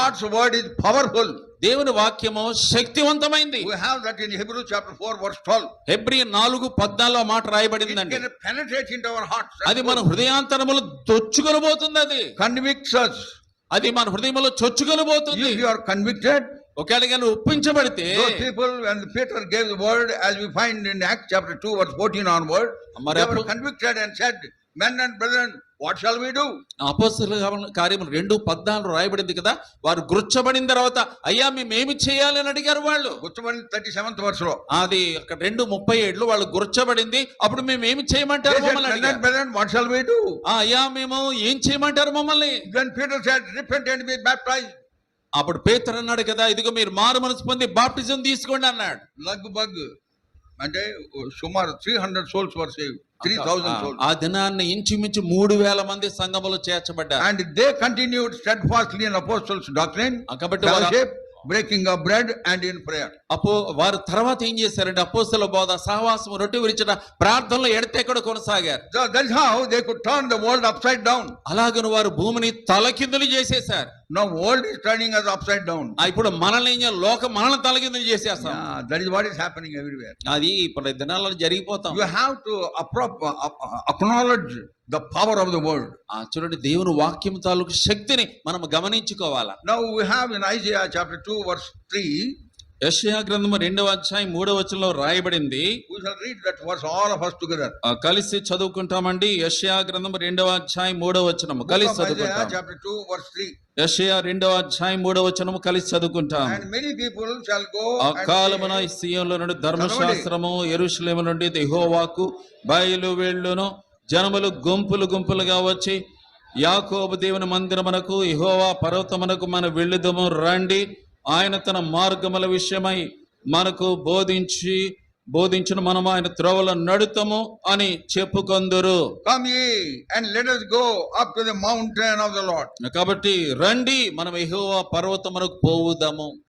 God's word is powerful. దేవుని వాక్యము శక్తివంతమైంది. We have that in Hebrews chapter 4 verse 12. Hebrew 4:14 మాట It రాయబడిందండి. can penetrate into our hearts. అది మన హృదయాంతరములు దొచ్చుకొని పోతుంది. అది Convicts us. అది మన హృదయంలో చొచ్చుకొని పోతుంది. If you are convicted, ఒకవేళ నువ్వు ఒప్పించబడితే, those people when Peter gave the word, as we find in Acts chapter 2 verse 14 onward, they were convicted and said, men and brethren, what shall we do? అపోస్తలుల కార్యములు 2:14 రాయబడింది కదా. వారు గుర్చబడిన తర్వాత అయ్యా మేమేమి చేయాలి అని అడిగారు వాళ్ళు. గుర్చబడిన 37th verse లో అది అక్కడ 2:37 వాళ్ళు గుర్చబడింది. అప్పుడు మేమేమి చేయమంటారు మమ్మల్ని men and అడిగారు. brethren, what shall we do? అయ్యా మేము ఏం చేయమంటారు మమ్మల్ని. Then Peter said, repent and be baptized. అప్పుడు పేతురు అన్నాడు కదా, ఇదిగో మీరు మారు మనసు పొంది బాప్టిజం తీసుకోండి అన్నాడు. లగ్భగ్ అంటే సుమారు 300 souls were saved. 3,000 souls. ఆ దినాన్ని ఇంచుమించు 3,000 మంది సంఘములో చేర్చబడ్డారు. And they continued steadfastly in apostles' doctrine, fellowship, breaking of bread and in prayer. వారు తర్వాత ఏం చేశారంటే అపోస్తలుల బోధ, సహవాసం, రొట్టె విరిచట, ప్రార్థనలో ఎడతెక్కడ కొనసాగారు. So that's how they could turn the world upside down. అలాగని వారు భూమిని తలకిందులు చేసేశారు. Now world is turning us upside down. ఇప్పుడు మనల్ని లోకం మనల్ని తలకిందులు చేసేస్తాం. That is what is happening everywhere. అది ఇప్పుడు దినాలలో జరిగిపోతాం. You have to acknowledge the power of the word. చూడండి, దేవుని వాక్యం తాలూకు శక్తిని మనం గమనించుకోవాలా. Now we have in Isaiah chapter 2 verse 3. యెషయా గ్రంథము 2:3 రాయబడింది. We shall read that verse all of us together. కలిసి చదువుకుంటామండి. యెషయా గ్రంథము 2:3 కలిసి చదువుకుంటాం. Chapter 2 verse 3. యెషయా 2:3 కలిసి చదువుకుంటాం. And many people shall go. ఆ కాలమున సియోనులో నుండి ధర్మశాస్త్రము, యెరూషలేము నుండి యెహోవాకు బయలు వెళ్ళును. జనములు గుంపులు గుంపులుగా వచ్చి యాకోబు దేవుని మందిరమునకు, యెహోవా పర్వతమునకు మన వెళ్ళుదము రండి. ఆయన తన మార్గముల విషయమై మనకు బోధించును, మనం ఆయన త్రోవలో నడుతము అని చెప్పుకొందురు. Come ye and let us go up to the mountain of the Lord. కాబట్టి రండి, మనం యెహోవా పర్వతమునకు పోవుదాము.